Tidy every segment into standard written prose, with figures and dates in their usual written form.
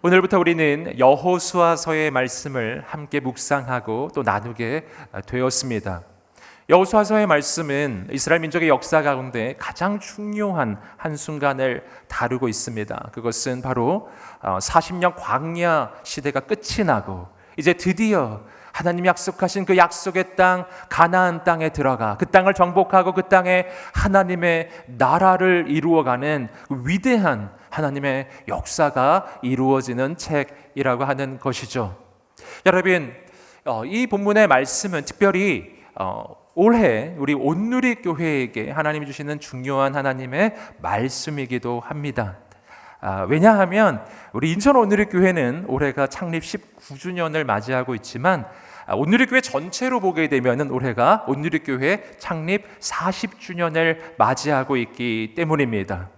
오늘부터 우리는 여호수아서의 말씀을 함께 묵상하고 또 나누게 되었습니다. 여호수아서의 말씀은 이스라엘 민족의 역사 가운데 가장 중요한 한순간을 다루고 있습니다. 그것은 바로 40년 광야 시대가 끝이 나고 이제 드디어 하나님이 약속하신 그 약속의 땅 가나안 땅에 들어가 그 땅을 정복하고 그 땅에 하나님의 나라를 이루어가는 위대한 하나님의 역사가 이루어지는 책이라고 하는 것이죠. 여러분, 이 본문의 말씀은 특별히 올해 우리 온누리교회에게 하나님이 주시는 중요한 하나님의 말씀이기도 합니다. 왜냐하면 우리 인천 온누리교회는 올해가 창립 19주년을 맞이하고 있지만 온누리교회 전체로 보게 되면 올해가 온누리교회 창립 40주년을 맞이하고 있기 때문입니다.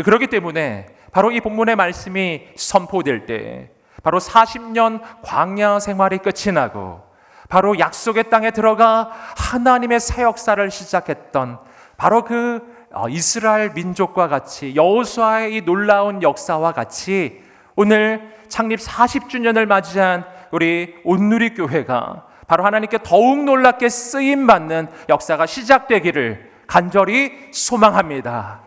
그렇기 때문에 바로 이 본문의 말씀이 선포될 때 바로 40년 광야 생활이 끝이 나고 바로 약속의 땅에 들어가 하나님의 새 역사를 시작했던 바로 그 이스라엘 민족과 같이 여호수아의 이 놀라운 역사와 같이 오늘 창립 40주년을 맞이한 우리 온누리교회가 바로 하나님께 더욱 놀랍게 쓰임받는 역사가 시작되기를 간절히 소망합니다.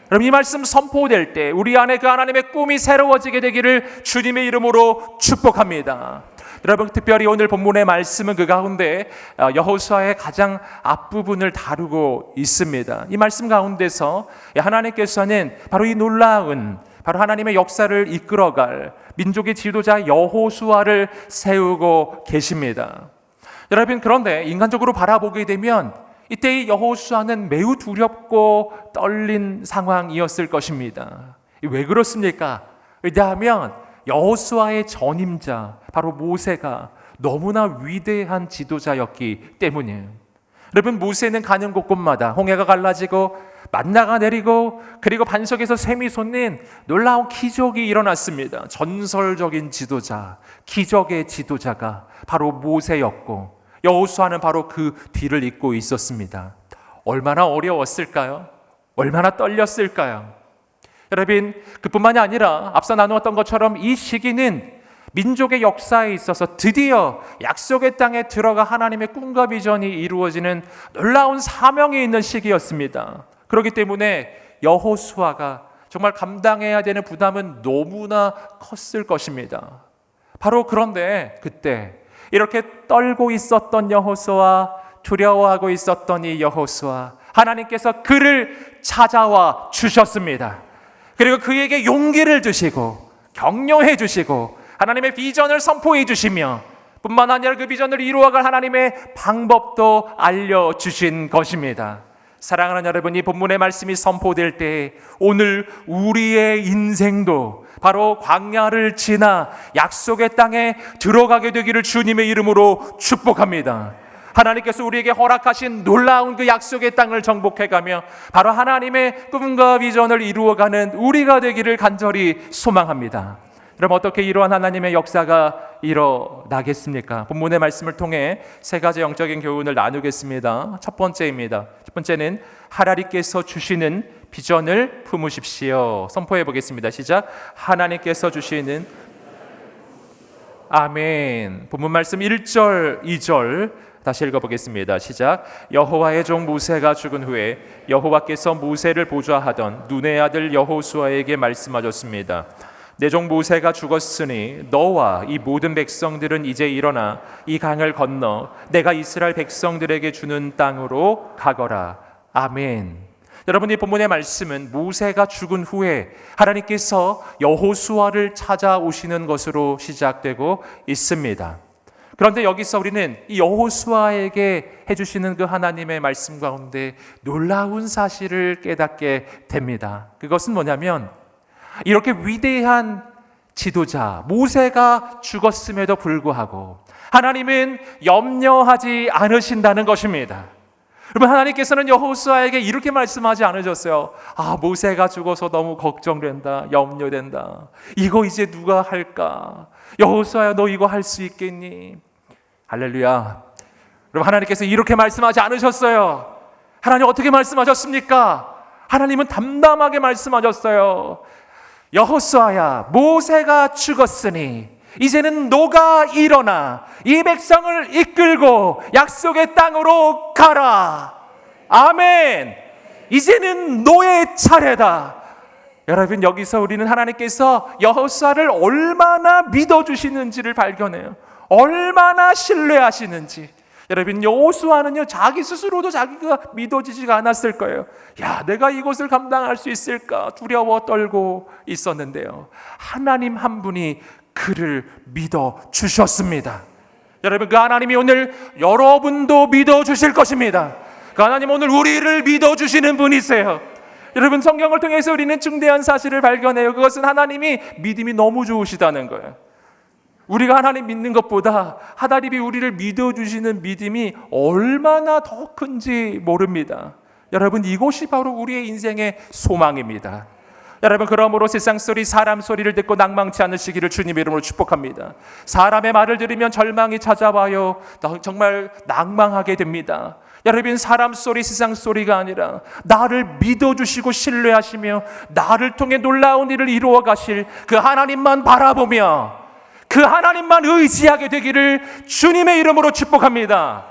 그럼 이 말씀 선포될 때 우리 안에 그 하나님의 꿈이 새로워지게 되기를 주님의 이름으로 축복합니다. 여러분, 특별히 오늘 본문의 말씀은 그 가운데 여호수아의 가장 앞부분을 다루고 있습니다. 이 말씀 가운데서 하나님께서는 바로 이 놀라운 바로 하나님의 역사를 이끌어갈 민족의 지도자 여호수아를 세우고 계십니다. 여러분, 그런데 인간적으로 바라보게 되면 이때 이 여호수아는 매우 두렵고 떨린 상황이었을 것입니다. 왜 그렇습니까? 왜냐하면 여호수아의 전임자 바로 모세가 너무나 위대한 지도자였기 때문이에요. 여러분, 모세는 가는 곳곳마다 홍해가 갈라지고 만나가 내리고 그리고 반석에서 샘이 솟는 놀라운 기적이 일어났습니다. 전설적인 지도자, 기적의 지도자가 바로 모세였고 여호수아는 바로 그 뒤를 잇고 있었습니다. 얼마나 어려웠을까요? 얼마나 떨렸을까요? 여러분, 그뿐만이 아니라 앞서 나누었던 것처럼 이 시기는 민족의 역사에 있어서 드디어 약속의 땅에 들어가 하나님의 꿈과 비전이 이루어지는 놀라운 사명이 있는 시기였습니다. 그렇기 때문에 여호수아가 정말 감당해야 되는 부담은 너무나 컸을 것입니다. 바로 그런데 그때 이렇게 떨고 있었던 여호수아, 두려워하고 있었던 이 여호수아, 하나님께서 그를 찾아와 주셨습니다. 그리고 그에게 용기를 주시고 격려해 주시고 하나님의 비전을 선포해 주시며 뿐만 아니라 그 비전을 이루어갈 하나님의 방법도 알려주신 것입니다. 사랑하는 여러분, 이 본문의 말씀이 선포될 때 오늘 우리의 인생도 바로 광야를 지나 약속의 땅에 들어가게 되기를 주님의 이름으로 축복합니다. 하나님께서 우리에게 허락하신 놀라운 그 약속의 땅을 정복해가며 바로 하나님의 꿈과 비전을 이루어가는 우리가 되기를 간절히 소망합니다. 그럼 어떻게 이러한 하나님의 역사가 일어나겠습니까? 본문의 말씀을 통해 세 가지 영적인 교훈을 나누겠습니다. 첫 번째입니다. 첫 번째는 하나님께서 주시는 비전을 품으십시오. 선포해 보겠습니다. 시작. 하나님께서 주시는 아멘. 본문 말씀 1절, 2절 다시 읽어보겠습니다. 시작. 여호와의 종 모세가 죽은 후에 여호와께서 모세를 보좌하던 눈의 아들 여호수아에게 말씀하셨습니다. 내 종 모세가 죽었으니 너와 이 모든 백성들은 이제 일어나 이 강을 건너 내가 이스라엘 백성들에게 주는 땅으로 가거라. 아멘. 여러분, 이 본문의 말씀은 모세가 죽은 후에 하나님께서 여호수아를 찾아오시는 것으로 시작되고 있습니다. 그런데 여기서 우리는 이 여호수아에게 해주시는 그 하나님의 말씀 가운데 놀라운 사실을 깨닫게 됩니다. 그것은 뭐냐면 이렇게 위대한 지도자 모세가 죽었음에도 불구하고 하나님은 염려하지 않으신다는 것입니다. 여러분, 하나님께서는 여호수아에게 이렇게 말씀하지 않으셨어요. 모세가 죽어서 너무 걱정된다, 염려된다. 이거 이제 누가 할까? 여호수아야, 너 이거 할 수 있겠니? 할렐루야. 여러분, 하나님께서 이렇게 말씀하지 않으셨어요. 하나님 어떻게 말씀하셨습니까? 하나님은 담담하게 말씀하셨어요. 여호수아야, 모세가 죽었으니 이제는 너가 일어나 이 백성을 이끌고 약속의 땅으로 가라. 아멘. 이제는 너의 차례다. 여러분, 여기서 우리는 하나님께서 여호수아를 얼마나 믿어주시는지를 발견해요. 얼마나 신뢰하시는지. 여러분, 여호수아는요, 자기 스스로도 자기가 믿어지지가 않았을 거예요. 야, 내가 이것을 감당할 수 있을까 두려워 떨고 있었는데요, 하나님 한 분이 그를 믿어주셨습니다. 여러분, 그 하나님이 오늘 여러분도 믿어주실 것입니다. 그 하나님 오늘 우리를 믿어주시는 분이세요. 여러분, 성경을 통해서 우리는 중대한 사실을 발견해요. 그것은 하나님이 믿음이 너무 좋으시다는 거예요. 우리가 하나님 믿는 것보다 하나님이 우리를 믿어주시는 믿음이 얼마나 더 큰지 모릅니다. 여러분, 이것이 바로 우리의 인생의 소망입니다. 여러분, 그러므로 세상 소리, 사람 소리를 듣고 낭망치 않으시기를 주님의 이름으로 축복합니다. 사람의 말을 들으면 절망이 찾아와요. 정말 낭망하게 됩니다. 여러분, 사람 소리, 세상 소리가 아니라 나를 믿어주시고 신뢰하시며 나를 통해 놀라운 일을 이루어 가실 그 하나님만 바라보며 그 하나님만 의지하게 되기를 주님의 이름으로 축복합니다.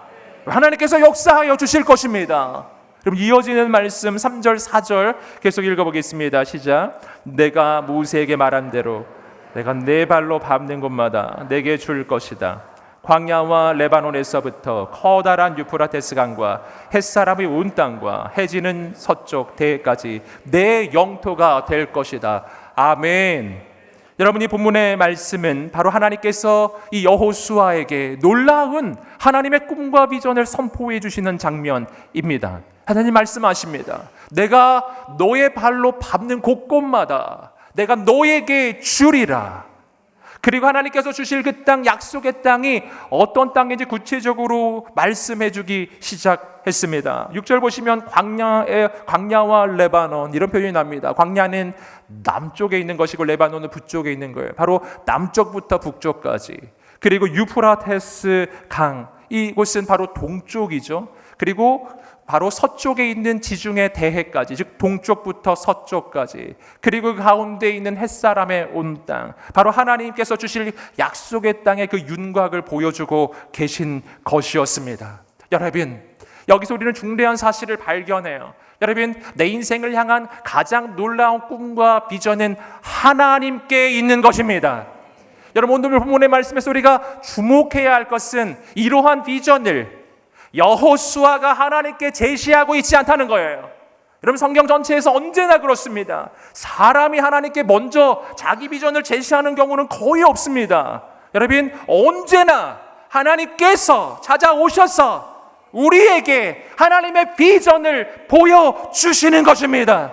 하나님께서 역사하여 주실 것입니다. 그럼 이어지는 말씀 3절 4절 계속 읽어보겠습니다. 시작. 내가 모세에게 말한 대로 내가 네 발로 밟는 곳마다 내게 줄 것이다. 광야와 레바논에서부터 커다란 유프라테스 강과 햇사람의 온 땅과 해지는 서쪽 대해까지 내 영토가 될 것이다. 아멘. 여러분, 이 본문의 말씀은 바로 하나님께서 이 여호수아에게 놀라운 하나님의 꿈과 비전을 선포해 주시는 장면입니다. 하나님 말씀하십니다. 내가 너의 발로 밟는 곳곳마다 내가 너에게 주리라. 그리고 하나님께서 주실 그 땅, 약속의 땅이 어떤 땅인지 구체적으로 말씀해 주기 시작했습니다. 6절 보시면 광야와 레바논 이런 표현이 납니다. 광야는 남쪽에 있는 것이고 레바논은 북쪽에 있는 거예요. 바로 남쪽부터 북쪽까지. 그리고 유프라테스 강, 이곳은 바로 동쪽이죠. 그리고 바로 서쪽에 있는 지중해 대해까지, 즉 동쪽부터 서쪽까지, 그리고 그 가운데 있는 햇사람의 온 땅, 바로 하나님께서 주실 약속의 땅의 그 윤곽을 보여주고 계신 것이었습니다. 여러분, 여기서 우리는 중대한 사실을 발견해요. 여러분, 내 인생을 향한 가장 놀라운 꿈과 비전은 하나님께 있는 것입니다. 여러분, 오늘 본문의 말씀에서 우리가 주목해야 할 것은 이러한 비전을 여호수아가 하나님께 제시하고 있지 않다는 거예요. 여러분, 성경 전체에서 언제나 그렇습니다. 사람이 하나님께 먼저 자기 비전을 제시하는 경우는 거의 없습니다. 여러분, 언제나 하나님께서 찾아오셔서 우리에게 하나님의 비전을 보여주시는 것입니다.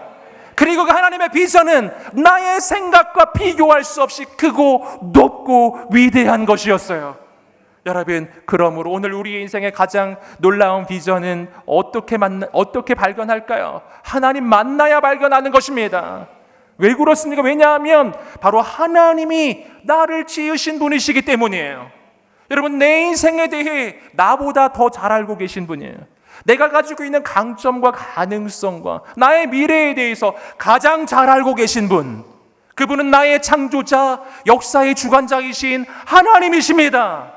그리고 그 하나님의 비전은 나의 생각과 비교할 수 없이 크고 높고 위대한 것이었어요. 여러분, 그러므로 오늘 우리의 인생의 가장 놀라운 비전은 어떻게 발견할까요? 하나님 만나야 발견하는 것입니다. 왜 그렇습니까? 왜냐하면 바로 하나님이 나를 지으신 분이시기 때문이에요. 여러분, 내 인생에 대해 나보다 더 잘 알고 계신 분이에요. 내가 가지고 있는 강점과 가능성과 나의 미래에 대해서 가장 잘 알고 계신 분, 그분은 나의 창조자, 역사의 주관자이신 하나님이십니다.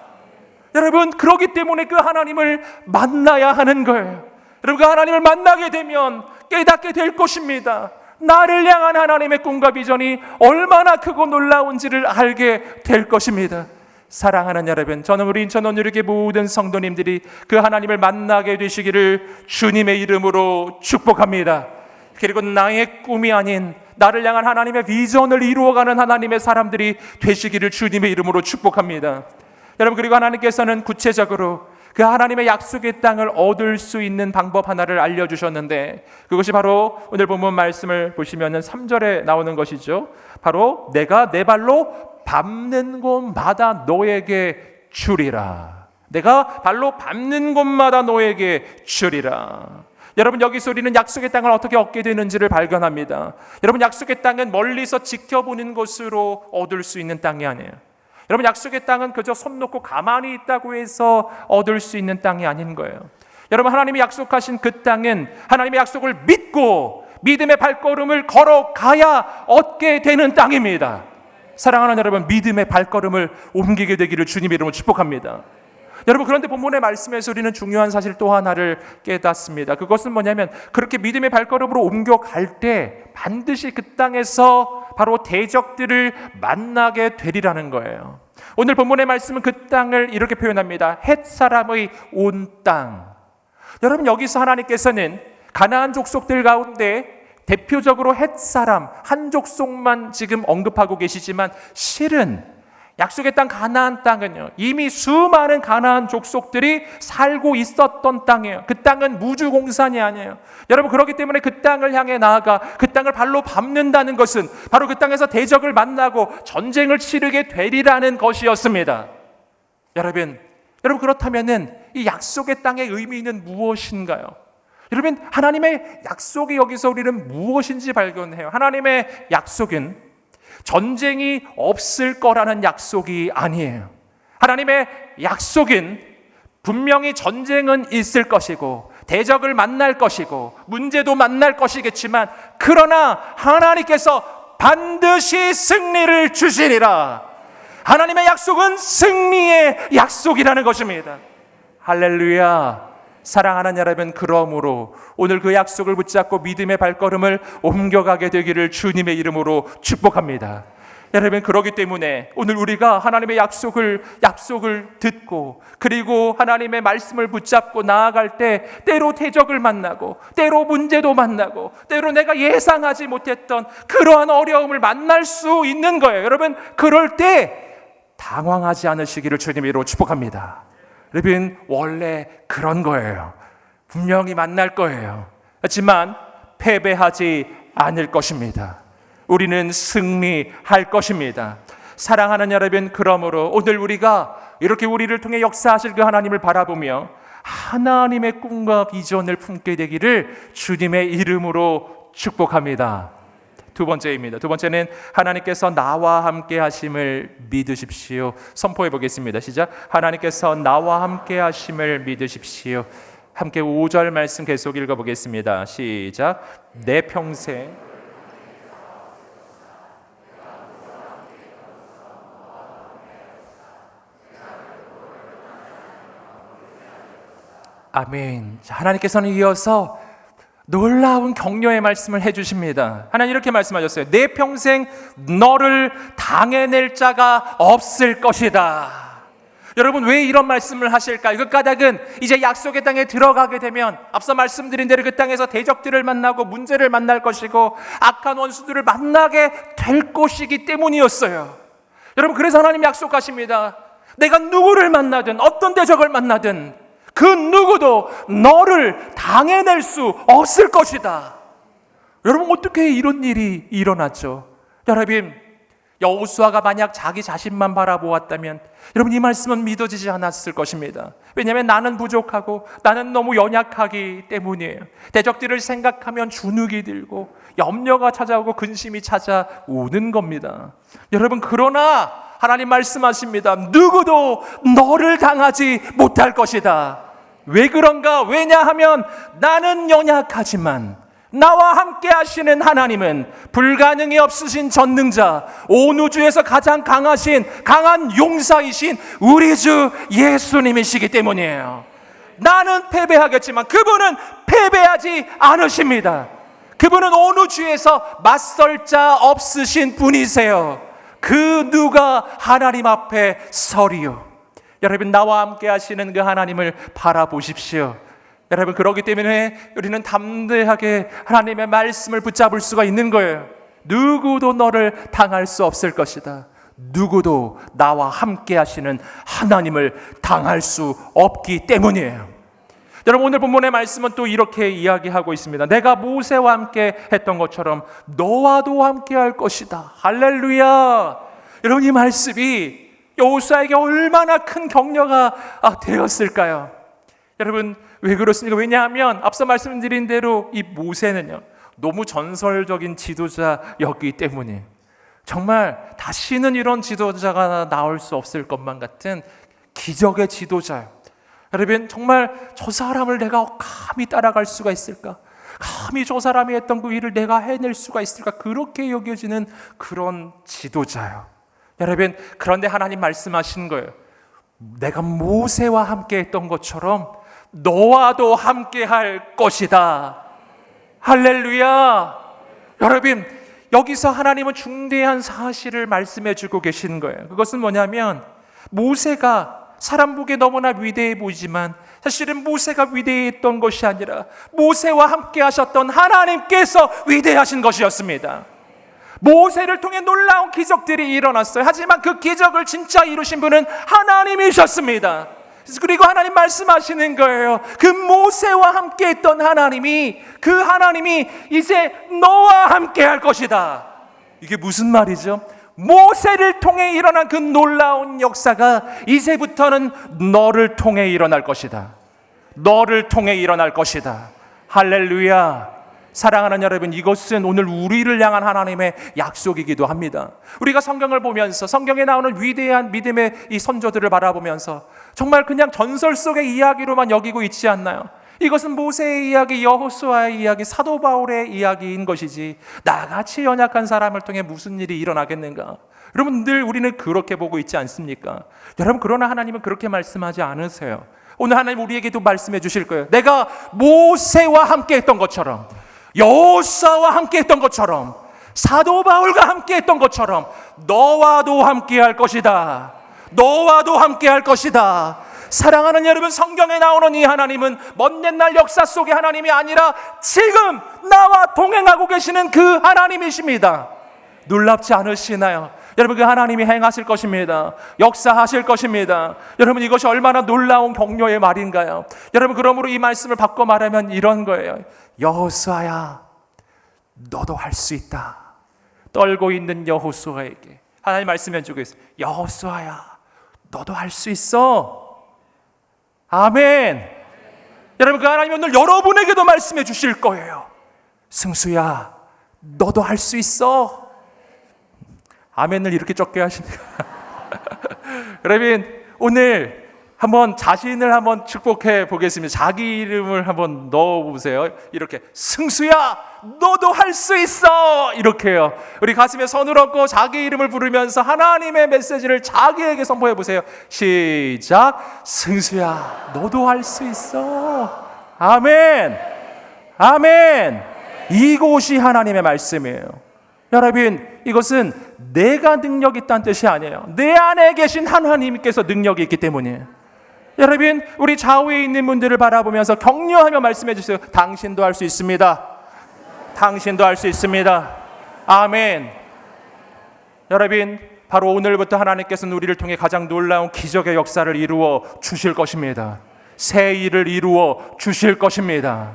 여러분, 그렇기 때문에 그 하나님을 만나야 하는 거예요. 여러분, 그 하나님을 만나게 되면 깨닫게 될 것입니다. 나를 향한 하나님의 꿈과 비전이 얼마나 크고 놀라운지를 알게 될 것입니다. 사랑하는 여러분, 저는 우리 인천 온누리교회 모든 성도님들이 그 하나님을 만나게 되시기를 주님의 이름으로 축복합니다. 그리고 나의 꿈이 아닌 나를 향한 하나님의 비전을 이루어가는 하나님의 사람들이 되시기를 주님의 이름으로 축복합니다. 여러분, 그리고 하나님께서는 구체적으로 그 하나님의 약속의 땅을 얻을 수 있는 방법 하나를 알려주셨는데, 그것이 바로 오늘 본문 말씀을 보시면 3절에 나오는 것이죠. 바로 내가 내 발로 밟는 곳마다 너에게 주리라. 내가 발로 밟는 곳마다 너에게 주리라. 여러분, 여기서 우리는 약속의 땅을 어떻게 얻게 되는지를 발견합니다. 여러분, 약속의 땅은 멀리서 지켜보는 것으로 얻을 수 있는 땅이 아니에요. 여러분, 약속의 땅은 그저 손 놓고 가만히 있다고 해서 얻을 수 있는 땅이 아닌 거예요. 여러분, 하나님이 약속하신 그 땅은 하나님의 약속을 믿고 믿음의 발걸음을 걸어가야 얻게 되는 땅입니다. 사랑하는 여러분, 믿음의 발걸음을 옮기게 되기를 주님의 이름으로 축복합니다. 여러분, 그런데 본문의 말씀에서 우리는 중요한 사실 또 하나를 깨닫습니다. 그것은 뭐냐면, 그렇게 믿음의 발걸음으로 옮겨갈 때 반드시 그 땅에서 바로 대적들을 만나게 되리라는 거예요. 오늘 본문의 말씀은 그 땅을 이렇게 표현합니다. 헷 사람의 온 땅. 여러분, 여기서 하나님께서는 가나안 족속들 가운데 대표적으로 헷 사람 한 족속만 지금 언급하고 계시지만, 실은 약속의 땅 가나안 땅은요, 이미 수많은 가나안 족속들이 살고 있었던 땅이에요. 그 땅은 무주공산이 아니에요. 여러분, 그렇기 때문에 그 땅을 향해 나아가 그 땅을 발로 밟는다는 것은 바로 그 땅에서 대적을 만나고 전쟁을 치르게 되리라는 것이었습니다. 여러분 그렇다면은 이 약속의 땅의 의미는 무엇인가요? 여러분, 하나님의 약속이 여기서 우리는 무엇인지 발견해요. 하나님의 약속은 전쟁이 없을 거라는 약속이 아니에요. 하나님의 약속은 분명히 전쟁은 있을 것이고 대적을 만날 것이고 문제도 만날 것이겠지만, 그러나 하나님께서 반드시 승리를 주시리라. 하나님의 약속은 승리의 약속이라는 것입니다. 할렐루야. 사랑하는 여러분, 그러므로 오늘 그 약속을 붙잡고 믿음의 발걸음을 옮겨가게 되기를 주님의 이름으로 축복합니다. 여러분, 그렇기 때문에 오늘 우리가 하나님의 약속을 듣고, 그리고 하나님의 말씀을 붙잡고 나아갈 때 때로 대적을 만나고 때로 문제도 만나고 때로 내가 예상하지 못했던 그러한 어려움을 만날 수 있는 거예요. 여러분, 그럴 때 당황하지 않으시기를 주님의 이름으로 축복합니다. 여러분, 원래 그런 거예요. 분명히 만날 거예요. 하지만 패배하지 않을 것입니다. 우리는 승리할 것입니다. 사랑하는 여러분, 그러므로 오늘 우리가 이렇게 우리를 통해 역사하실 그 하나님을 바라보며 하나님의 꿈과 비전을 품게 되기를 주님의 이름으로 축복합니다. 두 번째입니다. 두 번째는 하나님께서 나와 함께 하심을 믿으십시오. 선포해 보겠습니다. 시작. 하나님께서 나와 함께 하심을 믿으십시오. 함께 5절 말씀 계속 읽어보겠습니다. 시작. 내 평생 아멘. 하나님께서는 이어서 놀라운 격려의 말씀을 해주십니다. 하나님 이렇게 말씀하셨어요. 내 평생 너를 당해낼 자가 없을 것이다. 여러분, 왜 이런 말씀을 하실까요? 그 까닭은 이제 약속의 땅에 들어가게 되면 앞서 말씀드린 대로 그 땅에서 대적들을 만나고 문제를 만날 것이고 악한 원수들을 만나게 될 것이기 때문이었어요. 여러분, 그래서 하나님 약속하십니다. 내가 누구를 만나든 어떤 대적을 만나든 그 누구도 너를 당해낼 수 없을 것이다. 여러분, 어떻게 이런 일이 일어났죠? 여러분, 여호수아가 만약 자기 자신만 바라보았다면 여러분, 이 말씀은 믿어지지 않았을 것입니다. 왜냐하면 나는 부족하고 나는 너무 연약하기 때문이에요. 대적들을 생각하면 주눅이 들고 염려가 찾아오고 근심이 찾아오는 겁니다. 여러분, 그러나 하나님 말씀하십니다. 누구도 너를 당하지 못할 것이다. 왜 그런가? 왜냐하면 나는 연약하지만 나와 함께 하시는 하나님은 불가능이 없으신 전능자, 온 우주에서 가장 강하신 강한 용사이신 우리 주 예수님이시기 때문이에요. 나는 패배하겠지만 그분은 패배하지 않으십니다. 그분은 온 우주에서 맞설 자 없으신 분이세요. 그 누가 하나님 앞에 서리요. 여러분, 나와 함께 하시는 그 하나님을 바라보십시오. 여러분, 그렇기 때문에 우리는 담대하게 하나님의 말씀을 붙잡을 수가 있는 거예요. 누구도 너를 당할 수 없을 것이다. 누구도 나와 함께 하시는 하나님을 당할 수 없기 때문이에요. 여러분, 오늘 본문의 말씀은 또 이렇게 이야기하고 있습니다. 내가 모세와 함께 했던 것처럼 너와도 함께 할 것이다. 할렐루야. 여러분, 이 말씀이 여호수아에게 얼마나 큰 격려가 되었을까요? 여러분, 왜 그렇습니까? 왜냐하면 앞서 말씀드린 대로 이 모세는요, 너무 전설적인 지도자였기 때문에 정말 다시는 이런 지도자가 나올 수 없을 것만 같은 기적의 지도자예요. 여러분, 정말 저 사람을 내가 감히 따라갈 수가 있을까? 감히 저 사람이 했던 그 일을 내가 해낼 수가 있을까, 그렇게 여겨지는 그런 지도자요. 여러분, 그런데 하나님 말씀하신 거예요. 내가 모세와 함께 했던 것처럼 너와도 함께 할 것이다. 할렐루야. 여러분, 여기서 하나님은 중대한 사실을 말씀해 주고 계신 거예요. 그것은 뭐냐면, 모세가 사람 보기에 너무나 위대해 보이지만 사실은 모세가 위대했던 것이 아니라 모세와 함께 하셨던 하나님께서 위대하신 것이었습니다. 모세를 통해 놀라운 기적들이 일어났어요. 하지만 그 기적을 진짜 이루신 분은 하나님이셨습니다. 그리고 하나님 말씀하시는 거예요. 그 모세와 함께 했던 하나님이, 그 하나님이 이제 너와 함께 할 것이다. 이게 무슨 말이죠? 모세를 통해 일어난 그 놀라운 역사가 이제부터는 너를 통해 일어날 것이다. 너를 통해 일어날 것이다. 할렐루야. 사랑하는 여러분, 이것은 오늘 우리를 향한 하나님의 약속이기도 합니다. 우리가 성경을 보면서 성경에 나오는 위대한 믿음의 이 선조들을 바라보면서 정말 그냥 전설 속의 이야기로만 여기고 있지 않나요? 이것은 모세의 이야기, 여호수아의 이야기, 사도 바울의 이야기인 것이지 나같이 연약한 사람을 통해 무슨 일이 일어나겠는가? 여러분, 늘 우리는 그렇게 보고 있지 않습니까? 여러분, 그러나 하나님은 그렇게 말씀하지 않으세요. 오늘 하나님 우리에게도 말씀해 주실 거예요. 내가 모세와 함께 했던 것처럼, 여호수아와 함께 했던 것처럼, 사도 바울과 함께 했던 것처럼 너와도 함께 할 것이다. 너와도 함께 할 것이다. 사랑하는 여러분, 성경에 나오는 이 하나님은 먼 옛날 역사 속의 하나님이 아니라 지금 나와 동행하고 계시는 그 하나님이십니다. 놀랍지 않으시나요? 여러분, 그 하나님이 행하실 것입니다. 역사하실 것입니다. 여러분, 이것이 얼마나 놀라운 격려의 말인가요? 여러분, 그러므로 이 말씀을 바꿔 말하면 이런 거예요. 여호수아야, 너도 할 수 있다. 떨고 있는 여호수아에게 하나님 말씀해 주고 있어요. 여호수아야, 너도 할 수 있어. 아멘. 여러분, 그 하나님은 오늘 여러분에게도 말씀해 주실 거예요. 승수야, 너도 할 수 있어. 아멘을 이렇게 적게 하십니까? 여러분, 오늘 한번 자신을 한번 축복해 보겠습니다. 자기 이름을 한번 넣어 보세요. 이렇게, 승수야, 너도 할 수 있어. 이렇게요. 우리 가슴에 손을 얹고 자기 이름을 부르면서 하나님의 메시지를 자기에게 선포해 보세요. 시작. 승수야, 너도 할 수 있어. 아멘. 아멘. 이곳이 하나님의 말씀이에요. 여러분, 이것은 내가 능력이 있다는 뜻이 아니에요. 내 안에 계신 하나님께서 능력이 있기 때문이에요. 여러분, 우리 좌우에 있는 분들을 바라보면서 격려하며 말씀해 주세요. 당신도 할 수 있습니다. 당신도 할 수 있습니다. 아멘. 여러분, 바로 오늘부터 하나님께서는 우리를 통해 가장 놀라운 기적의 역사를 이루어 주실 것입니다. 새 일을 이루어 주실 것입니다.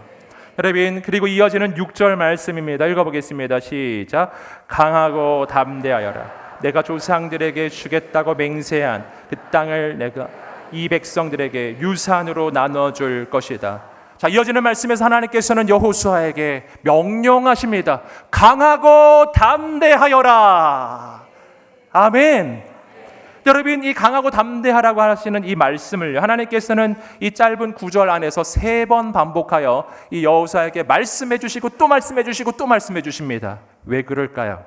여러분, 그리고 이어지는 6절 말씀입니다. 읽어보겠습니다. 시작. 강하고 담대하여라. 내가 조상들에게 주겠다고 맹세한 그 땅을 내가 이 백성들에게 유산으로 나눠줄 것이다. 자, 이어지는 말씀에서 하나님께서는 여호수아에게 명령하십니다. 강하고 담대하여라. 아멘. 여러분, 이 강하고 담대하라고 하시는 이 말씀을 하나님께서는 이 짧은 9절 안에서 3번 반복하여 이 여호수아에게 말씀해 주시고 또 말씀해 주시고 또 말씀해 주십니다. 왜 그럴까요?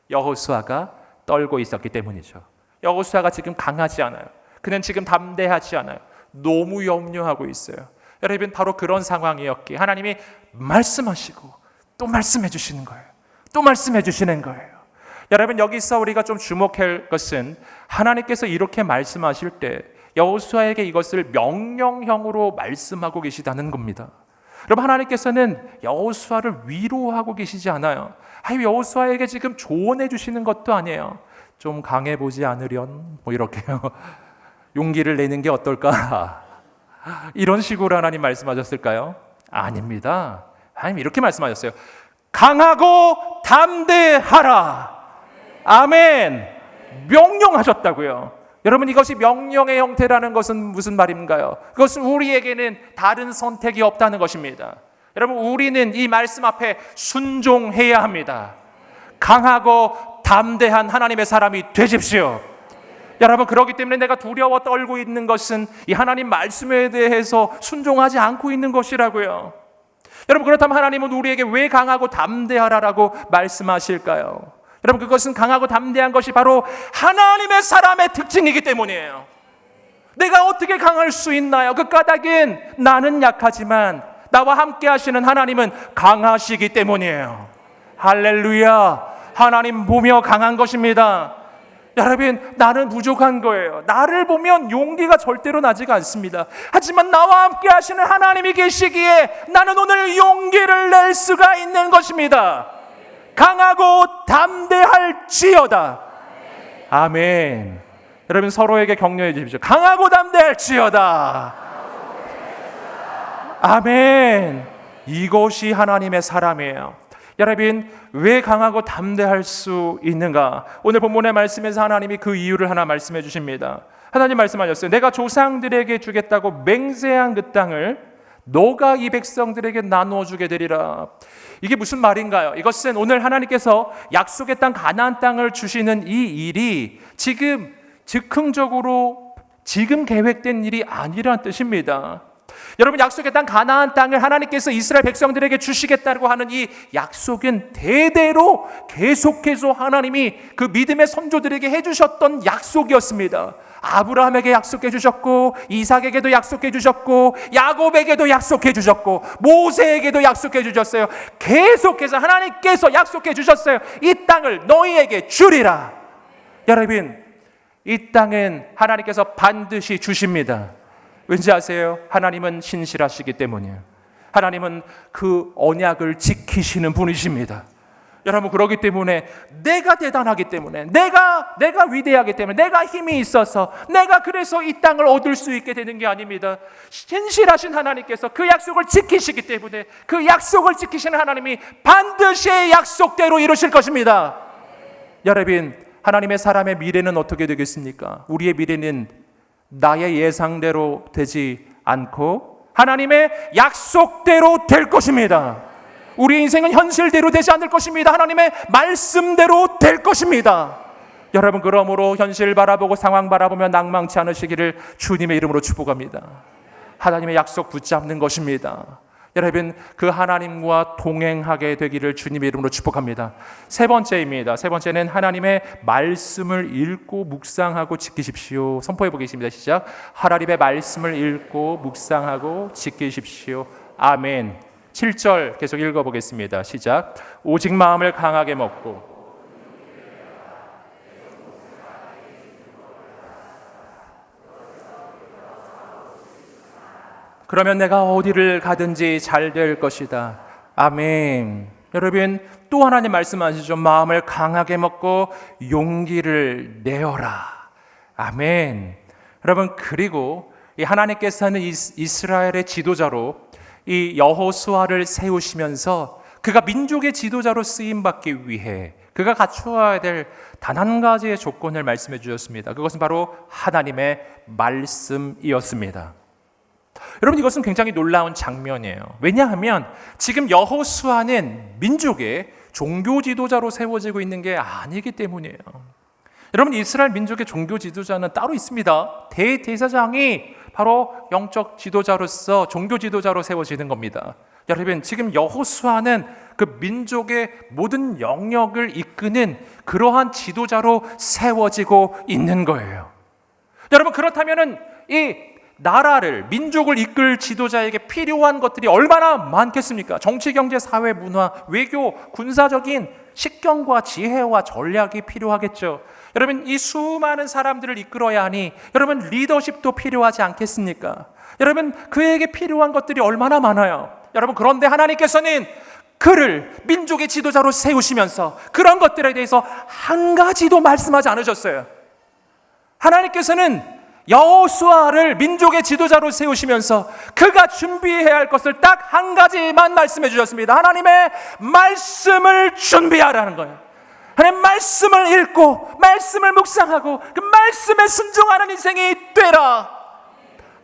여호수아가 떨고 있었기 때문이죠. 여호수아가 지금 강하지 않아요. 그는 지금 담대하지 않아요. 너무 염려하고 있어요. 여러분, 바로 그런 상황이었기에 하나님이 말씀하시고 또 말씀해 주시는 거예요. 또 말씀해 주시는 거예요. 여러분, 여기서 우리가 좀 주목할 것은 하나님께서 이렇게 말씀하실 때 여호수아에게 이것을 명령형으로 말씀하고 계시다는 겁니다. 여러분, 하나님께서는 여호수아를 위로하고 계시지 않아요. 여호수아에게 지금 조언해 주시는 것도 아니에요. 좀 강해 보지 않으련, 뭐 이렇게요. 용기를 내는 게 어떨까? 이런 식으로 하나님 말씀하셨을까요? 아닙니다. 하나님 이렇게 말씀하셨어요. 강하고 담대하라. 아멘. 명령하셨다고요. 여러분, 이것이 명령의 형태라는 것은 무슨 말인가요? 그것은 우리에게는 다른 선택이 없다는 것입니다. 여러분, 우리는 이 말씀 앞에 순종해야 합니다. 강하고 담대한 하나님의 사람이 되십시오. 여러분, 그렇기 때문에 내가 두려워 떨고 있는 것은 이 하나님 말씀에 대해서 순종하지 않고 있는 것이라고요. 여러분, 그렇다면 하나님은 우리에게 왜 강하고 담대하라라고 말씀하실까요? 여러분, 그것은 강하고 담대한 것이 바로 하나님의 사람의 특징이기 때문이에요. 내가 어떻게 강할 수 있나요? 그 까닭은 나는 약하지만 나와 함께 하시는 하나님은 강하시기 때문이에요. 할렐루야. 하나님 보며 강한 것입니다. 여러분, 나는 부족한 거예요. 나를 보면 용기가 절대로 나지가 않습니다. 하지만 나와 함께 하시는 하나님이 계시기에 나는 오늘 용기를 낼 수가 있는 것입니다. 강하고 담대할지어다. 아멘. 여러분, 서로에게 격려해 주십시오. 강하고 담대할지어다. 아멘. 이것이 하나님의 사람이에요. 여러분, 왜 강하고 담대할 수 있는가? 오늘 본문의 말씀에서 하나님이 그 이유를 하나 말씀해 주십니다. 하나님 말씀하셨어요. 내가 조상들에게 주겠다고 맹세한 그 땅을 너가 이 백성들에게 나누어 주게 되리라. 이게 무슨 말인가요? 이것은 오늘 하나님께서 약속의 땅 가나안 땅을 주시는 이 일이 지금 즉흥적으로 지금 계획된 일이 아니란 뜻입니다. 여러분, 약속의 땅 가나안 땅을 하나님께서 이스라엘 백성들에게 주시겠다고 하는 이 약속은 대대로 계속해서 하나님이 그 믿음의 선조들에게 해주셨던 약속이었습니다. 아브라함에게 약속해 주셨고, 이삭에게도 약속해 주셨고, 야곱에게도 약속해 주셨고, 모세에게도 약속해 주셨어요. 계속해서 하나님께서 약속해 주셨어요. 이 땅을 너희에게 주리라. 여러분, 이 땅은 하나님께서 반드시 주십니다. 왠지 아세요? 하나님은 신실하시기 때문이에요. 하나님은 그 언약을 지키시는 분이십니다. 여러분, 그렇기 때문에 내가 대단하기 때문에 내가 위대하기 때문에 내가 힘이 있어서 내가 그래서 이 땅을 얻을 수 있게 되는 게 아닙니다. 신실하신 하나님께서 그 약속을 지키시기 때문에 그 약속을 지키시는 하나님이 반드시 약속대로 이루실 것입니다. 여러분, 하나님의 사람의 미래는 어떻게 되겠습니까? 우리의 미래는 나의 예상대로 되지 않고 하나님의 약속대로 될 것입니다. 우리 인생은 현실대로 되지 않을 것입니다. 하나님의 말씀대로 될 것입니다. 여러분, 그러므로 현실 바라보고 상황 바라보며 낭망치 않으시기를 주님의 이름으로 축복합니다. 하나님의 약속 붙잡는 것입니다. 여러분, 그 하나님과 동행하게 되기를 주님의 이름으로 축복합니다. 세 번째입니다. 세 번째는 하나님의 말씀을 읽고 묵상하고 지키십시오. 선포해 보겠습니다. 시작. 하나님의 말씀을 읽고 묵상하고 지키십시오. 아멘. 7절 계속 읽어보겠습니다. 시작. 오직 마음을 강하게 먹고 그러면 내가 어디를 가든지 잘 될 것이다. 아멘. 여러분, 또 하나님 말씀하시죠. 마음을 강하게 먹고 용기를 내어라. 아멘. 여러분, 그리고 이 하나님께서는 이스라엘의 지도자로 이 여호수아를 세우시면서 그가 민족의 지도자로 쓰임받기 위해 그가 갖추어야 될 단 한 가지의 조건을 말씀해 주셨습니다. 그것은 바로 하나님의 말씀이었습니다. 여러분, 이것은 굉장히 놀라운 장면이에요. 왜냐하면 지금 여호수아는 민족의 종교 지도자로 세워지고 있는 게 아니기 때문이에요. 여러분, 이스라엘 민족의 종교 지도자는 따로 있습니다. 대제사장이 바로 영적 지도자로서 종교 지도자로 세워지는 겁니다. 여러분, 지금 여호수아는 그 민족의 모든 영역을 이끄는 그러한 지도자로 세워지고 있는 거예요. 여러분, 그렇다면은 이 나라를, 민족을 이끌 지도자에게 필요한 것들이 얼마나 많겠습니까? 정치, 경제, 사회, 문화, 외교, 군사적인 식견과 지혜와 전략이 필요하겠죠. 여러분, 이 수많은 사람들을 이끌어야 하니 여러분, 리더십도 필요하지 않겠습니까? 여러분, 그에게 필요한 것들이 얼마나 많아요. 여러분, 그런데 하나님께서는 그를 민족의 지도자로 세우시면서 그런 것들에 대해서 한 가지도 말씀하지 않으셨어요. 하나님께서는 여호수아를 민족의 지도자로 세우시면서 그가 준비해야 할 것을 딱 한 가지만 말씀해 주셨습니다. 하나님의 말씀을 준비하라는 거예요. 하나님 말씀을 읽고 말씀을 묵상하고 그 말씀에 순종하는 인생이 되라.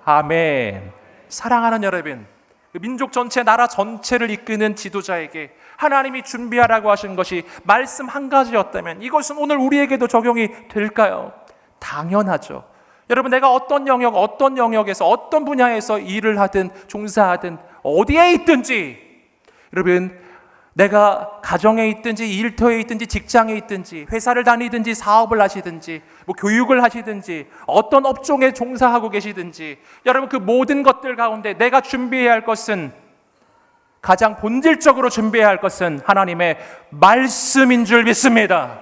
아멘. 사랑하는 여러분, 민족 전체, 나라 전체를 이끄는 지도자에게 하나님이 준비하라고 하신 것이 말씀 한 가지였다면 이것은 오늘 우리에게도 적용이 될까요? 당연하죠. 여러분, 내가 어떤 영역에서 어떤 분야에서 일을 하든 종사하든 어디에 있든지 여러분, 내가 가정에 있든지 일터에 있든지 직장에 있든지 회사를 다니든지 사업을 하시든지 뭐 교육을 하시든지 어떤 업종에 종사하고 계시든지 여러분, 그 모든 것들 가운데 내가 준비해야 할 것은, 가장 본질적으로 준비해야 할 것은 하나님의 말씀인 줄 믿습니다.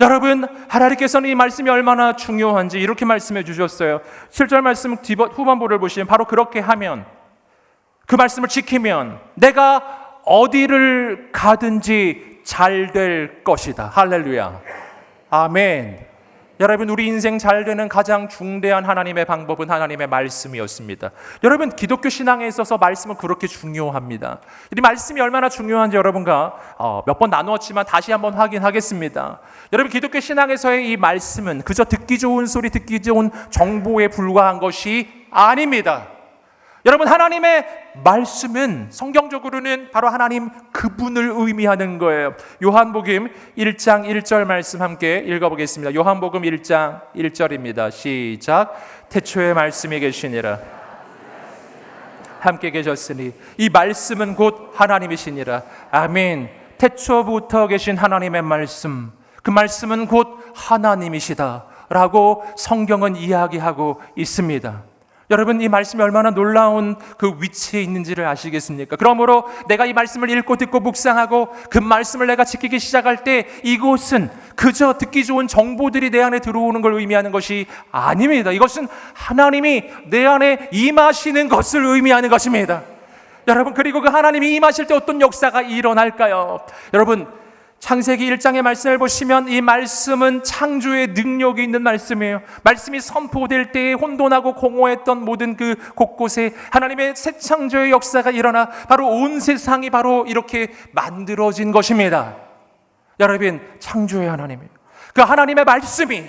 여러분, 하나님께서는 이 말씀이 얼마나 중요한지 이렇게 말씀해 주셨어요. 7절 말씀 후반부를 보시면 바로 그렇게 하면, 그 말씀을 지키면 내가 어디를 가든지 잘 될 것이다. 할렐루야. 아멘. 여러분, 우리 인생 잘 되는 가장 중대한 하나님의 방법은 하나님의 말씀이었습니다. 여러분, 기독교 신앙에 있어서 말씀은 그렇게 중요합니다. 이 말씀이 얼마나 중요한지 여러분과 몇 번 나누었지만 다시 한번 확인하겠습니다. 여러분, 기독교 신앙에서의 이 말씀은 그저 듣기 좋은 소리, 듣기 좋은 정보에 불과한 것이 아닙니다. 여러분, 하나님의 말씀은 성경적으로는 바로 하나님 그분을 의미하는 거예요. 요한복음 1장 1절 말씀 함께 읽어보겠습니다. 요한복음 1장 1절입니다. 시작. 태초에 말씀이 계시니라. 함께 계셨으니 이 말씀은 곧 하나님이시니라. 아멘. 태초부터 계신 하나님의 말씀, 그 말씀은 곧 하나님이시다 라고 성경은 이야기하고 있습니다. 여러분, 이 말씀이 얼마나 놀라운 그 위치에 있는지를 아시겠습니까? 그러므로 내가 이 말씀을 읽고 듣고 묵상하고 그 말씀을 내가 지키기 시작할 때 이곳은 그저 듣기 좋은 정보들이 내 안에 들어오는 걸 의미하는 것이 아닙니다. 이것은 하나님이 내 안에 임하시는 것을 의미하는 것입니다. 여러분, 그리고 그 하나님이 임하실 때 어떤 역사가 일어날까요? 여러분, 창세기 1장의 말씀을 보시면 이 말씀은 창조의 능력이 있는 말씀이에요. 말씀이 선포될 때에 혼돈하고 공허했던 모든 그 곳곳에 하나님의 새 창조의 역사가 일어나 바로 온 세상이 바로 이렇게 만들어진 것입니다. 여러분, 창조의 하나님이에요. 그 하나님의 말씀이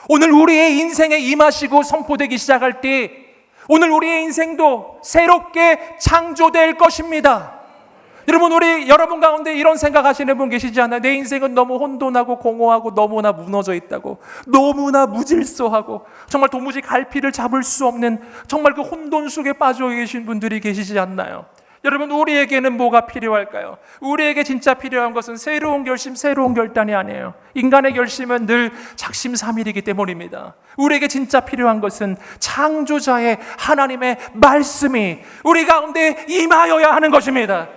오늘 우리의 인생에 임하시고 선포되기 시작할 때 오늘 우리의 인생도 새롭게 창조될 것입니다. 여러분, 여러분 가운데 이런 생각하시는 분 계시지 않나요? 내 인생은 너무 혼돈하고 공허하고 너무나 무너져 있다고, 너무나 무질서하고 정말 도무지 갈피를 잡을 수 없는 정말 그 혼돈 속에 빠져 계신 분들이 계시지 않나요? 여러분, 우리에게는 뭐가 필요할까요? 우리에게 진짜 필요한 것은 새로운 결심, 새로운 결단이 아니에요. 인간의 결심은 늘 작심삼일이기 때문입니다. 우리에게 진짜 필요한 것은 창조자의 하나님의 말씀이 우리 가운데 임하여야 하는 것입니다.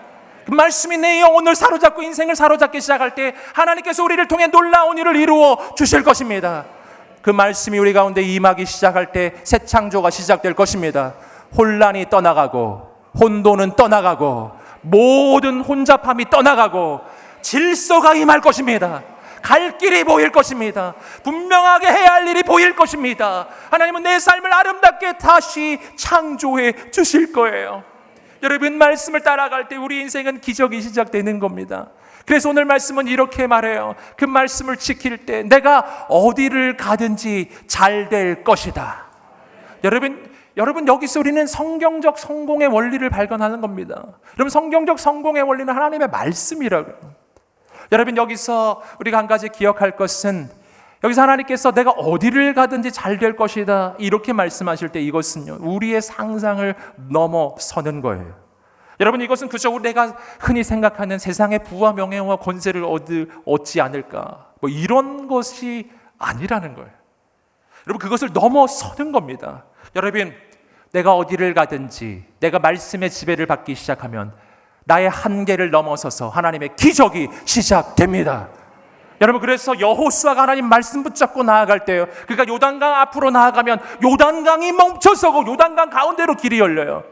그 말씀이 내 영혼을 사로잡고 인생을 사로잡기 시작할 때 하나님께서 우리를 통해 놀라운 일을 이루어 주실 것입니다. 그 말씀이 우리 가운데 임하기 시작할 때 새 창조가 시작될 것입니다. 혼란이 떠나가고 혼돈은 떠나가고 모든 혼잡함이 떠나가고 질서가 임할 것입니다. 갈 길이 보일 것입니다. 분명하게 해야 할 일이 보일 것입니다. 하나님은 내 삶을 아름답게 다시 창조해 주실 거예요. 여러분, 말씀을 따라갈 때 우리 인생은 기적이 시작되는 겁니다. 그래서 오늘 말씀은 이렇게 말해요. 그 말씀을 지킬 때 내가 어디를 가든지 잘 될 것이다. 여러분, 여기서 우리는 성경적 성공의 원리를 발견하는 겁니다. 여러분, 성경적 성공의 원리는 하나님의 말씀이라고요. 여러분, 여기서 우리가 한 가지 기억할 것은, 여기서 하나님께서 내가 어디를 가든지 잘 될 것이다 이렇게 말씀하실 때 이것은요, 우리의 상상을 넘어서는 거예요. 여러분, 이것은 그저 내가 흔히 생각하는 세상의 부와 명예와 권세를 얻지 않을까 뭐 이런 것이 아니라는 거예요. 여러분, 그것을 넘어서는 겁니다. 여러분, 내가 어디를 가든지 내가 말씀의 지배를 받기 시작하면 나의 한계를 넘어서서 하나님의 기적이 시작됩니다. 여러분, 그래서 여호수아가 하나님 말씀 붙잡고 나아갈 때요, 그러니까 요단강 앞으로 나아가면 요단강이 멈춰서고 요단강 가운데로 길이 열려요.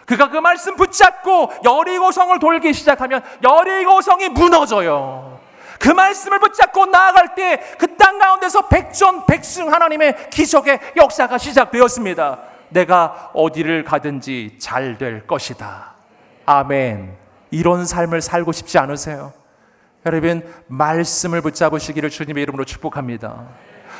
그가 그 말씀 붙잡고 여리고성을 돌기 시작하면 여리고성이 무너져요. 그 말씀을 붙잡고 나아갈 때 그 땅 가운데서 백전백승 하나님의 기적의 역사가 시작되었습니다. 내가 어디를 가든지 잘 될 것이다. 아멘. 이런 삶을 살고 싶지 않으세요? 여러분, 말씀을 붙잡으시기를 주님의 이름으로 축복합니다.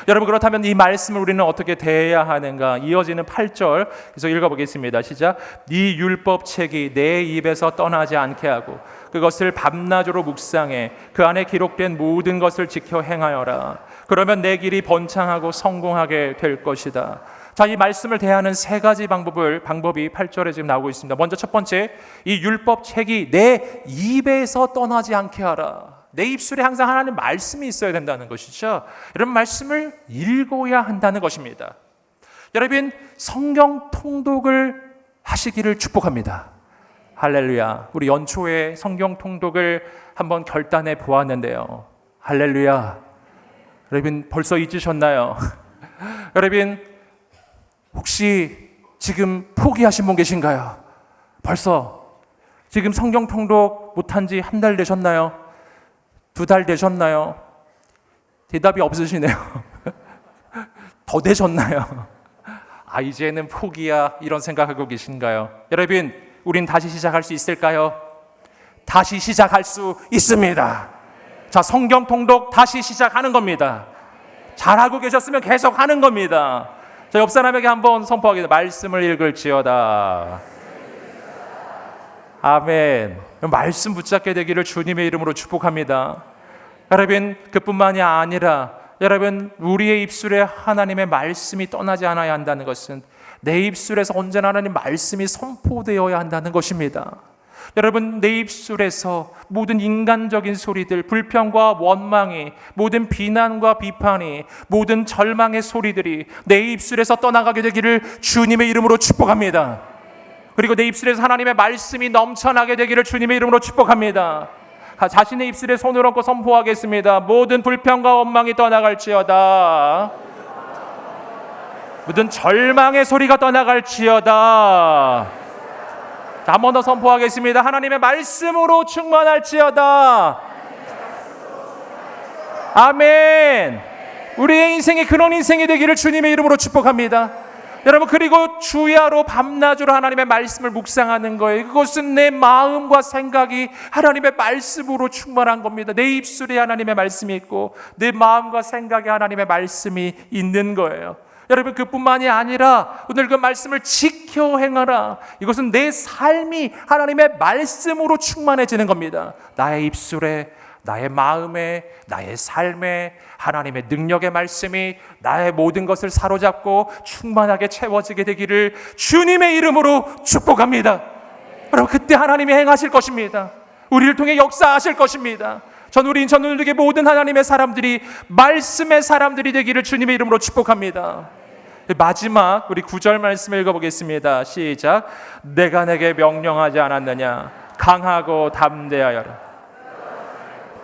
여러분, 그렇다면 이 말씀을 우리는 어떻게 대해야 하는가? 이어지는 8절 계속 읽어보겠습니다. 시작. 네 율법책이 내 입에서 떠나지 않게 하고 그것을 밤낮으로 묵상해 그 안에 기록된 모든 것을 지켜 행하여라. 그러면 내 길이 번창하고 성공하게 될 것이다. 자, 이 말씀을 대하는 세 가지 방법이 8절에 지금 나오고 있습니다. 먼저 첫 번째, 이 율법 책이 내 입에서 떠나지 않게 하라. 내 입술에 항상 하나님 말씀이 있어야 된다는 것이죠. 이런 말씀을 읽어야 한다는 것입니다. 여러분, 성경 통독을 하시기를 축복합니다. 할렐루야. 우리 연초에 성경 통독을 한번 결단해 보았는데요. 할렐루야. 여러분, 벌써 잊으셨나요? 여러분, 혹시 지금 포기하신 분 계신가요? 벌써 지금 성경 통독 못한 지 한 달 되셨나요? 2달 되셨나요? 대답이 없으시네요. 더 되셨나요? 이제는 포기야, 이런 생각하고 계신가요? 여러분, 우린 다시 시작할 수 있을까요? 다시 시작할 수 있습니다. 자, 성경 통독 다시 시작하는 겁니다. 잘하고 계셨으면 계속 하는 겁니다. 자, 옆 사람에게 한번 선포하겠습니다. 말씀을 읽을지어다. 아멘. 말씀 붙잡게 되기를 주님의 이름으로 축복합니다. 여러분, 그뿐만이 아니라 여러분, 우리의 입술에 하나님의 말씀이 떠나지 않아야 한다는 것은 내 입술에서 언제나 하나님 말씀이 선포되어야 한다는 것입니다. 여러분, 내 입술에서 모든 인간적인 소리들, 불평과 원망이, 모든 비난과 비판이, 모든 절망의 소리들이 내 입술에서 떠나가게 되기를 주님의 이름으로 축복합니다. 그리고 내 입술에서 하나님의 말씀이 넘쳐나게 되기를 주님의 이름으로 축복합니다. 자신의 입술에 손을 얹고 선포하겠습니다. 모든 불평과 원망이 떠나갈지어다. 모든 절망의 소리가 떠나갈지어다. 한 번 더 선포하겠습니다. 하나님의 말씀으로 충만할지어다. 아멘. 우리의 인생이 그런 인생이 되기를 주님의 이름으로 축복합니다. 여러분, 그리고 주야로 밤낮으로 하나님의 말씀을 묵상하는 거예요. 그것은 내 마음과 생각이 하나님의 말씀으로 충만한 겁니다. 내 입술에 하나님의 말씀이 있고 내 마음과 생각에 하나님의 말씀이 있는 거예요. 여러분, 그뿐만이 아니라 오늘 그 말씀을 지켜 행하라. 이것은 내 삶이 하나님의 말씀으로 충만해지는 겁니다. 나의 입술에, 나의 마음에, 나의 삶에 하나님의 능력의 말씀이 나의 모든 것을 사로잡고 충만하게 채워지게 되기를 주님의 이름으로 축복합니다. 여러분, 그때 하나님이 행하실 것입니다. 우리를 통해 역사하실 것입니다. 우리 인천누리교회 모든 하나님의 사람들이 말씀의 사람들이 되기를 주님의 이름으로 축복합니다. 마지막 우리 9절 말씀을 읽어보겠습니다. 시작. 내가 내게 명령하지 않았느냐? 강하고 담대하여라.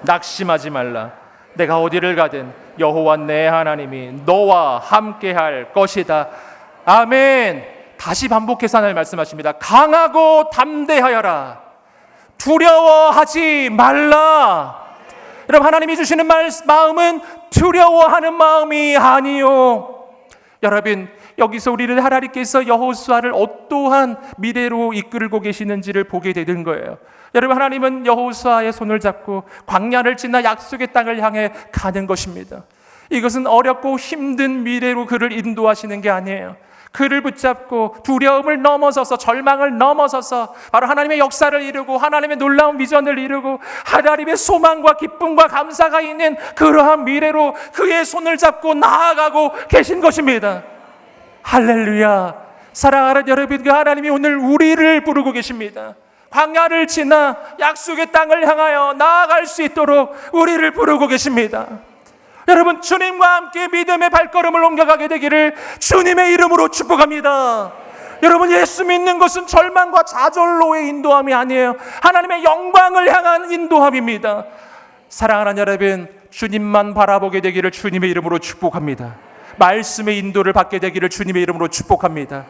낙심하지 말라. 내가 어디를 가든 여호와 내 하나님이 너와 함께할 것이다. 아멘. 다시 반복해서 하나님 말씀하십니다. 강하고 담대하여라. 두려워하지 말라. 여러분, 하나님이 주시는 마음은 두려워하는 마음이 아니요. 여러분, 여기서 우리를 하나님께서 여호수아를 어떠한 미래로 이끌고 계시는지를 보게 되는 거예요. 여러분, 하나님은 여호수아의 손을 잡고 광야를 지나 약속의 땅을 향해 가는 것입니다. 이것은 어렵고 힘든 미래로 그를 인도하시는 게 아니에요. 그를 붙잡고 두려움을 넘어서서, 절망을 넘어서서 바로 하나님의 역사를 이루고 하나님의 놀라운 비전을 이루고 하나님의 소망과 기쁨과 감사가 있는 그러한 미래로 그의 손을 잡고 나아가고 계신 것입니다. 할렐루야. 사랑하는 여러분, 그 하나님이 오늘 우리를 부르고 계십니다. 광야를 지나 약속의 땅을 향하여 나아갈 수 있도록 우리를 부르고 계십니다. 여러분, 주님과 함께 믿음의 발걸음을 옮겨가게 되기를 주님의 이름으로 축복합니다. 여러분, 예수 믿는 것은 절망과 좌절로의 인도함이 아니에요. 하나님의 영광을 향한 인도함입니다. 사랑하는 여러분, 주님만 바라보게 되기를 주님의 이름으로 축복합니다. 말씀의 인도를 받게 되기를 주님의 이름으로 축복합니다.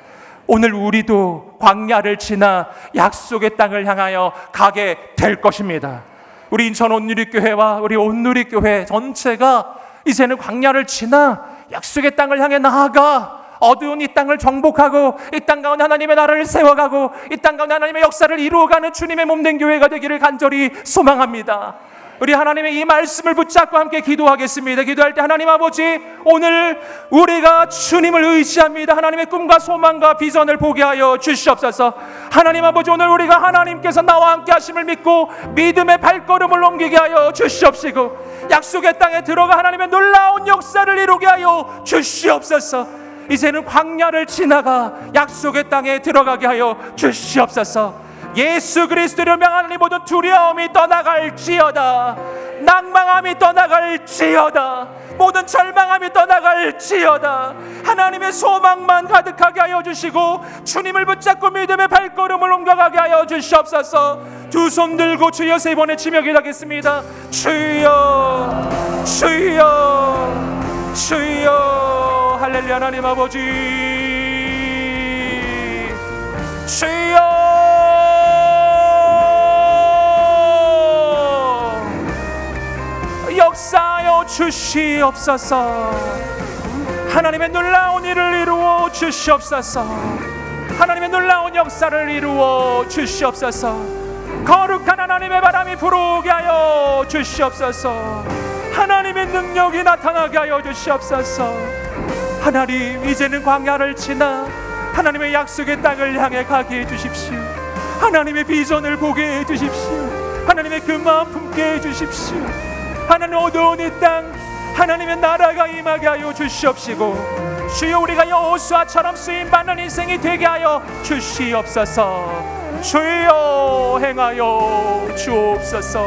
오늘 우리도 광야를 지나 약속의 땅을 향하여 가게 될 것입니다. 우리 인천 온누리교회와 우리 온누리교회 전체가 이제는 광야를 지나 약속의 땅을 향해 나아가 어두운 이 땅을 정복하고 이 땅 가운데 하나님의 나라를 세워가고 이 땅 가운데 하나님의 역사를 이루어가는 주님의 몸된 교회가 되기를 간절히 소망합니다. 우리 하나님의 이 말씀을 붙잡고 함께 기도하겠습니다. 기도할 때 하나님 아버지, 오늘 우리가 주님을 의지합니다. 하나님의 꿈과 소망과 비전을 보게 하여 주시옵소서. 하나님 아버지, 오늘 우리가 하나님께서 나와 함께 하심을 믿고 믿음의 발걸음을 옮기게 하여 주시옵시고 약속의 땅에 들어가 하나님의 놀라운 역사를 이루게 하여 주시옵소서. 이제는 광야를 지나가 약속의 땅에 들어가게 하여 주시옵소서. 예수 그리스도를 명하니 모든 두려움이 떠나갈지어다. 낭망함이 떠나갈지어다. 모든 절망함이 떠나갈지어다. 하나님의 소망만 가득하게 하여 주시고 주님을 붙잡고 믿음의 발걸음을 옮겨가게 하여 주시옵소서. 두 손 들고 주여 세 번의 치며 기도하겠습니다. 주여 주여 주여. 할렐루야. 하나님 아버지 주여 역사하여 주시옵소서. 하나님의 놀라운 일을 이루어 주시옵소서. 하나님의 놀라운 역사를 이루어 주시옵소서. 거룩한 하나님의 바람이 불어오게 하여 주시옵소서. 하나님의 능력이 나타나게 하여 주시옵소서. 하나님, 이제는 광야를 지나 하나님의 약속의 땅을 향해 가게 해주십시오. 하나님의 비전을 보게 해주십시오. 하나님의 그 마음 품게 해주십시오. 하나님, 어두운 이 땅 하나님의 나라가 임하게 하여 주시옵시고 주여 우리가 여호수아처럼 쓰임받는 인생이 되게 하여 주시옵소서. 주여 행하여 주옵소서.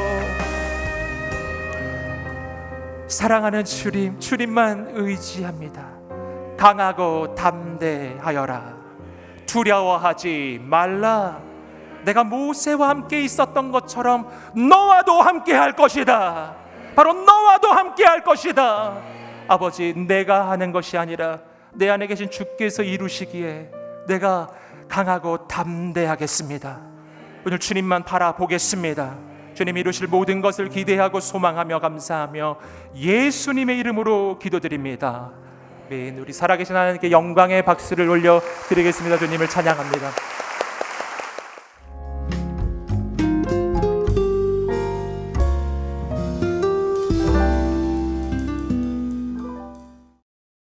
사랑하는 주님, 주님만 의지합니다. 강하고 담대하여라. 두려워하지 말라. 내가 모세와 함께 있었던 것처럼 너와도 함께 할 것이다. 바로 너와도 함께 할 것이다. 아버지, 내가 하는 것이 아니라 내 안에 계신 주께서 이루시기에 내가 강하고 담대하겠습니다. 오늘 주님만 바라보겠습니다. 주님 이루실 모든 것을 기대하고 소망하며 감사하며 예수님의 이름으로 기도드립니다. 아멘. 우리 살아계신 하나님께 영광의 박수를 올려드리겠습니다. 주님을 찬양합니다.